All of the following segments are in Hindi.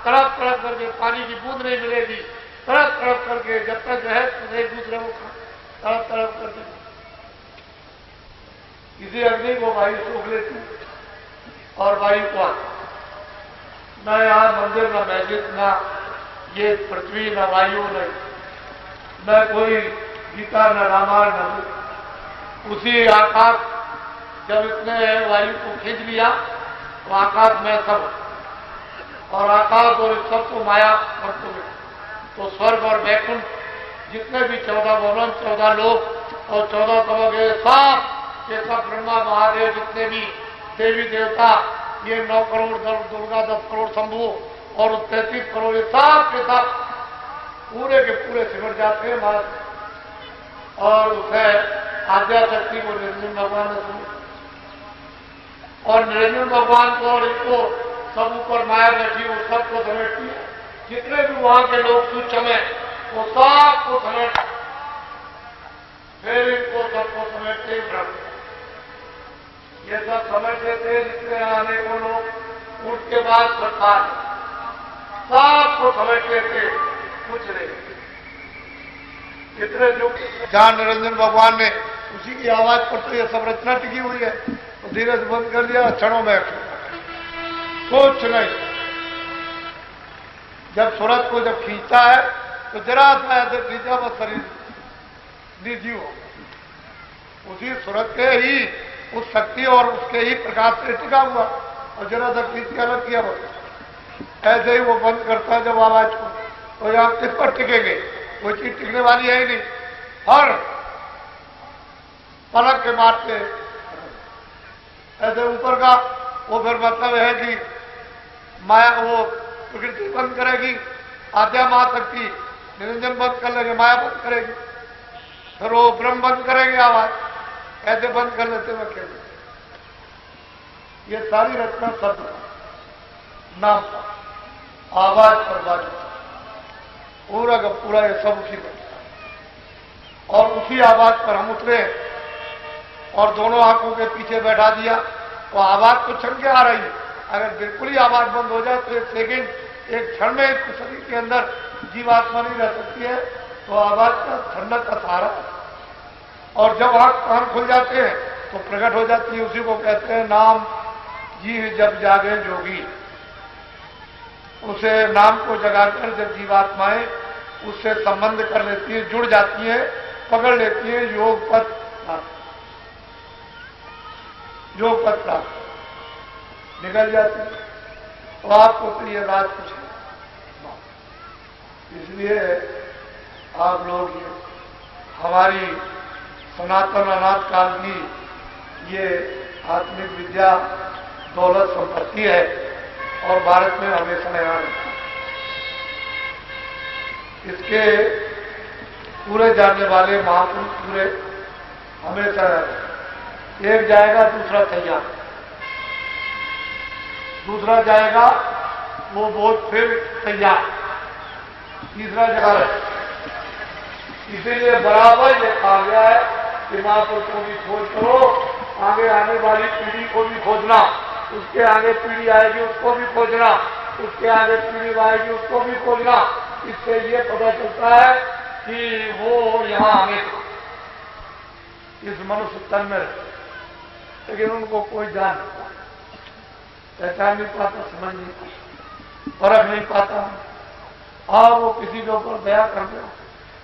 तड़प तड़प करके पानी की बूंद नहीं मिलेगी, तड़प तड़प करके जब तक है तो एक दूसरे को तड़प तड़प करके इसी अग्नि को वायु सूख लेती और वायु को न यहाँ मंदिर, न मस्जिद, न ये पृथ्वी, न वायु, न कोई गीता, न रामायण, न उसी आकाश। जब इसने वायु को खींच लिया तो आकाश में सब, और आकाश और इस सब को माया करते हुए तो स्वर्ग और वैकुंठ जितने भी 14 भवन, 14 लोक और 14 तवक ये सब ब्रह्मा महादेव जितने भी देवी देवता, ये 9 करोड़ दुर्गा, 10 करोड़ शंभु और 33 करोड़, ये सब के सब पूरे के पूरे सिमट जाते हैं महाराज। और उसे आद्या शक्ति को निरंजन भगवान ने सुनी, और निरंजन भगवान को और इनको सब ऊपर माया बैठी वो सबको समेटती है। जितने भी वहां के लोग सूक्ष्म हैं वो सबको समेट, फिर इनको सबको समेटते ही ब्रह्म। ये सब समझते थे जितने आने को लोग उठ के बाद सरकार सबको समझते थे, कुछ नहीं। जितने जो जहां निरंजन भगवान ने उसी की आवाज पर तो ये सब रचना टिकी हुई है, तो धीरे से बंद कर दिया, क्षणों में कुछ नहीं। जब सूरज को जब खींचता है तो जरा सा ऐसे खींचा बस शरीर निजी हो, उसी सूरज के ही उस शक्ति और उसके ही प्रकाश से टिका हुआ, और जरा सा खींच के अलग किया बस ऐसे ही वो बंद करता है जब आवाज को। तो यहाँ किस पर टिकेंगे, कोई चीज टिकने वाली है ही नहीं। हर पलक के मारते ऐसे ऊपर का वो फिर मतलब है कि माया वो प्रकृति बंद करेगी, आद्या महाशक्ति निरंजन बंद कर लेंगे, माया बंद करेगी, फिर वो ब्रह्म बंद करेंगे आवाज, ऐसे बंद कर लेते हुए अकेले। ये सारी रचना शब्द नाम पर, आवाज पर बाजू पूरा का पूरा ये सब उसी पर, और उसी आवाज पर हम उतरे और दोनों आंखों के पीछे बैठा दिया तो आवाज तो छन के आ रही है। अगर बिल्कुल ही आवाज बंद हो जाए तो एक सेकेंड, एक क्षण में एक शरीर के अंदर जीवात्मा नहीं रह सकती है, तो आवाज का ठंडक का सहारा। और जब आंख कान खुल जाते हैं तो प्रकट हो जाती है, उसी को कहते हैं नाम जी जब जागे जोगी। उसे नाम को जगाकर जब जीवात्माएं उससे संबंध कर लेती है, जुड़ जाती है, पकड़ लेती है, योग पथ प्राप्त निकल जाती है। तो आपको तो ये बात कुछ है, इसलिए आप लोग ये हमारी सनातन अनाथ काल की ये आत्मिक विद्या दौलत संपत्ति है और भारत में हमेशा यहाँ रहती है। इसके पूरे जानने वाले महापुरुष पूरे हमेशा एक जाएगा दूसरा तैयार, दूसरा जाएगा वो बहुत फिर तैयार, तीसरा जगह है। इसीलिए बराबर ये कहा गया है कि महापुरुषों की खोज करो, आगे आने वाली पीढ़ी को भी खोजना, उसके आगे पीढ़ी आएगी उसको भी खोजना, उसके आगे पीढ़ी आएगी उसको भी खोजना। इससे ये पता चलता है कि वो यहाँ आने इस मनुष्य तन में, लेकिन उनको कोई जान नहीं पाता, पहचान नहीं पाता, समझ नहीं पाता, परख नहीं पाता। और वो किसी के ऊपर दया कर दे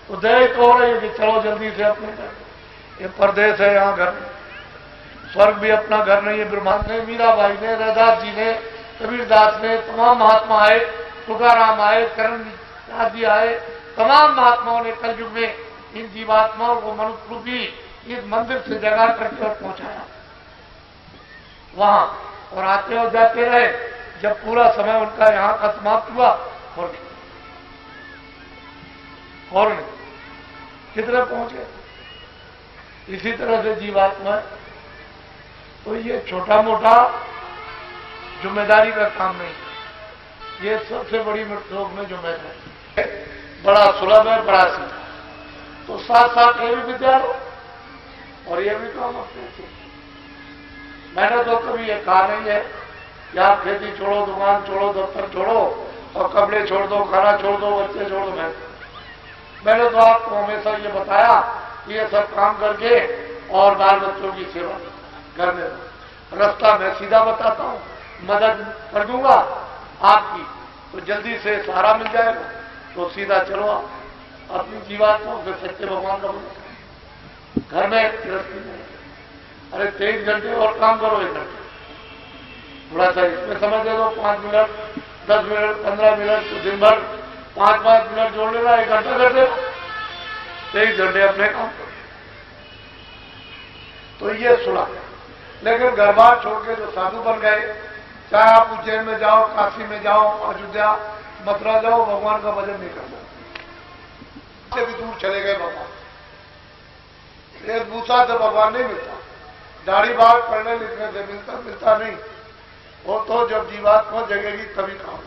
तो दया तो हो रही है कि चलो जल्दी से अपने घर, ये परदेश है, यहाँ घर नहीं, स्वर्ग भी अपना घर नहीं है। ब्रह्मांड ने, मीराबाई ने, रैदास जी ने, कबीरदास ने, तमाम महात्मा आए, तुकाराम आए, करणदास जी आए, तमाम महात्माओं ने कलयुग में इन जीवात्माओं को मनुष्य रूपी इस मंदिर से जगा करके और पहुंचाया वहां, और आते और जाते रहे। जब पूरा समय उनका यहाँ का समाप्त हुआ और कितने पहुंचे। इसी तरह से जीवात्मा, तो ये छोटा मोटा जिम्मेदारी का काम नहीं, ये सबसे बड़ी लोग में जिम्मेदारी, बड़ा सुलभ है, बड़ा सीधा। तो साथ साथ ये भी विद्या लो और ये भी काम अपने से। मैंने तो कभी ये कहा नहीं है कि आप खेती छोड़ो, दुकान छोड़ो, दफ्तर छोड़ो और कपड़े छोड़ दो, खाना छोड़ दो, बच्चे छोड़ दो। मैंने तो आपको हमेशा ये बताया कि ये सब काम करके और बाल बच्चों की सेवा करने दो। रास्ता मैं सीधा बताता हूं, मदद कर दूंगा आपकी, तो जल्दी से सहारा मिल जाएगा। तो सीधा चलो आप अपनी जीवात्मा फिर सच्चे भगवान का बोलो। घर में गृहस्थी में अरे 23 घंटे और काम करो, 1 घंटे थोड़ा सा इसमें समय दे दो, 5 मिनट, 10 मिनट, 15 मिनट, तो दिन भर 5-5 मिनट जोड़ लेना, 1 घंटा कर दे, 23 घंटे अपने काम करो। तो ये सुना। लेकिन घर बार छोड़ के जो साधु बन गए, चाहे आप उज्जैन में जाओ, काशी में जाओ, अयोध्या, मथुरा जाओ, भगवान का भजन नहीं करना, से भी दूर चले गए भगवान। एक भूसा से भगवान नहीं मिलता, दाढ़ी बाल पढ़ने लिखने से मिलता नहीं। वो तो जब जीवात्मा जगेगी तभी काम।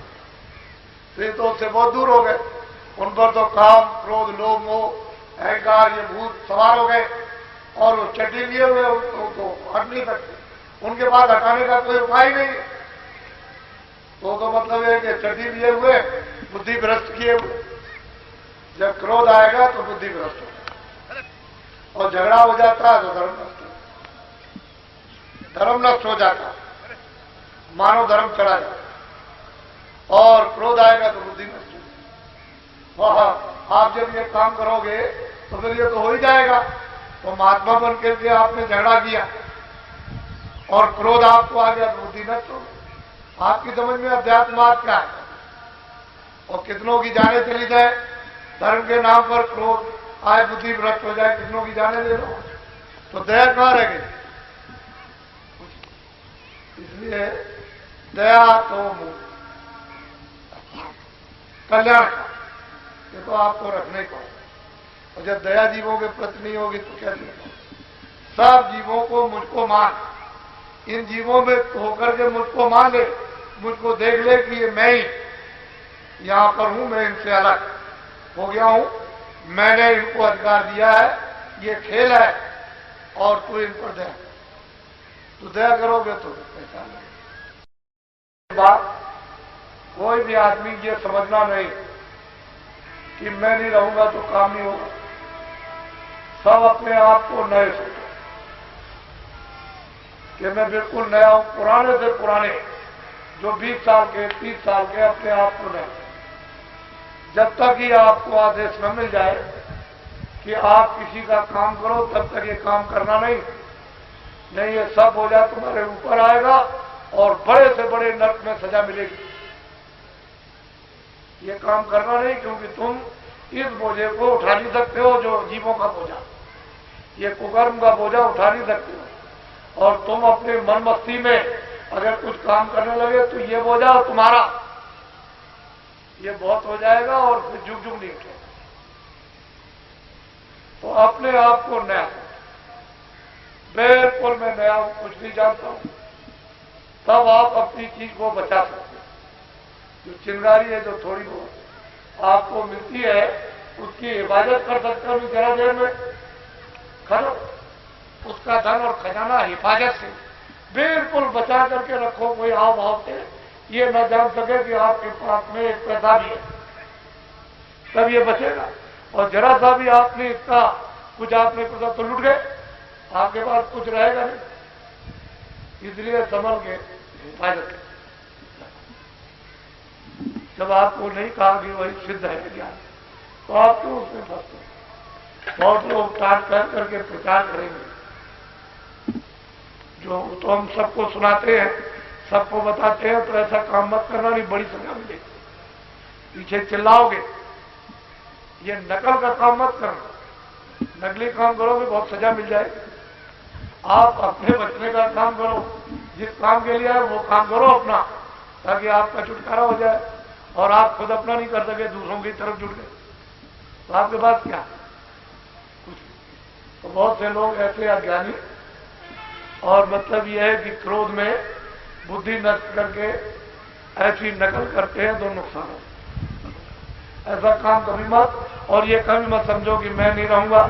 तो तो उससे बहुत दूर हो गए। उन पर तो काम, क्रोध, लोभ, मोह, अहंकार, ये भूत सवार हो गए और वो चट्टी लिए हुए उनको हट नहीं सकते। उनके पास हटाने का कोई उपाय नहीं है। तो मतलब है कि चट्टी लिए हुए, बुद्धि भ्रष्ट किए हुए। जब क्रोध आएगा तो बुद्धि भ्रष्ट होगा और झगड़ा हो जाता है तो धर्म नष्ट होता, धर्म नष्ट हो जाता, मानव धर्म चढ़ा जाता। और क्रोध आएगा तो बुद्धि नष्ट होगी। वह आप जब ये काम करोगे तो फिर ये तो हो ही जाएगा। तो महात्मा बन के आपने झगड़ा किया और क्रोध आपको आ गया तो बुद्धि नष्ट हो गई। आपकी समझ में अध्यात्म क्या है? और कितनों की जाने चली जाए, धर्म के नाम पर क्रोध आए, बुद्धि भ्रष्ट हो जाए, कितनों की जाने ले लो, तो दया कहां रह गई? इसलिए दया तो कल्याण का, ये तो आपको रखना ही पड़ेगा। और जब दया जीवों के प्रति नहीं होगी तो क्या होगा? सब जीवों को मुझको मान, इन जीवों में होकर के मुझको मान ले, मुझको देख ले कि ये मैं ही यहां पर हूं, मैं इनसे अलग हो गया हूं, मैंने इनको अधिकार दिया है, ये खेल है और तू इन पर दया, तो दया करोगे तो पहचान लेंगे। बात कोई भी आदमी ये समझना नहीं कि मैं नहीं रहूंगा तो काम नहीं होगा। सब अपने आप को नए सोचो कि मैं बिल्कुल नया हूं, पुराने से पुराने जो 20 साल के, 30 साल के, अपने आप को नए। जब तक ही आपको आदेश न मिल जाए कि आप किसी का काम करो, तब तक ये काम करना नहीं ये सब हो जाए तुम्हारे ऊपर आएगा और बड़े से बड़े नरक में सजा मिलेगी। ये काम करना नहीं, क्योंकि तुम इस बोझे को उठा नहीं सकते हो जो जीवों का बोझा, ये कुकर्म का बोझा उठा नहीं सकते हो। और तुम अपने मन मस्ती में अगर कुछ काम करने लगे तो ये बोझा तुम्हारा, ये बहुत हो जाएगा और फिर जुग जुग नहीं उठेगा। तो अपने आप को नया, बिल्कुल मैं नया हूं, कुछ नहीं जानता हूं, तब आप अपनी चीज को बचा सकते हो। जो चिंगारी है, जो थोड़ी बहुत आपको मिलती है, उसकी हिफाजत कर सकते हो जरा देर में, खरो उसका धन और खजाना हिफाजत से बिल्कुल बचा करके रखो। कोई हाव भाव से ये न जान सके कि आपके पास में एक पैसा भी है, तब ये बचेगा। और जरा सा भी आपने इसका कुछ आपने कुछ तो लुट गए, आपके पास कुछ रहेगा नहीं। इसलिए संभल के हिफाजत। जब आपको नहीं कहा कि वही सिद्ध है ज्ञान, तो आप क्यों उसमें फंसते? बहुत लोग टाट करके प्रचार करेंगे, जो तो हम सबको सुनाते हैं, सबको बताते हैं, तो ऐसा काम मत करना, नहीं बड़ी सजा मिलेगी। पीछे चिल्लाओगे, ये नकल का काम मत करना, नकली काम करोगे बहुत सजा मिल जाएगी। आप अपने बचने का काम करो, जिस काम के लिए है वो काम करो अपना, ताकि आपका छुटकारा हो जाए और आप खुद अपना नहीं कर सके, दूसरों की तरफ जुड़ गए तो आपके पास क्या कुछ। तो बहुत से लोग ऐसे अज्ञानी, और मतलब यह है कि क्रोध में बुद्धि नष्ट करके ऐसी नकल करते हैं तो नुकसान हो। ऐसा काम कभी मत, और ये कभी मत समझो कि मैं नहीं रहूंगा,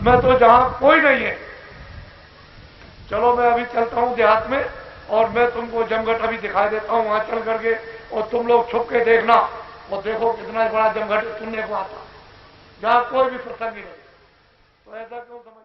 मैं तो जहां कोई नहीं है, चलो मैं अभी चलता हूं देहात में और मैं तुमको जमघट अभी दिखाई देता हूं, वहां चल करके, और तुम लोग छुप के देखना और देखो कितना बड़ा जमघट सुनने को आता, जहां कोई भी प्रसंग नहीं रहे। तो ऐसा क्यों समझ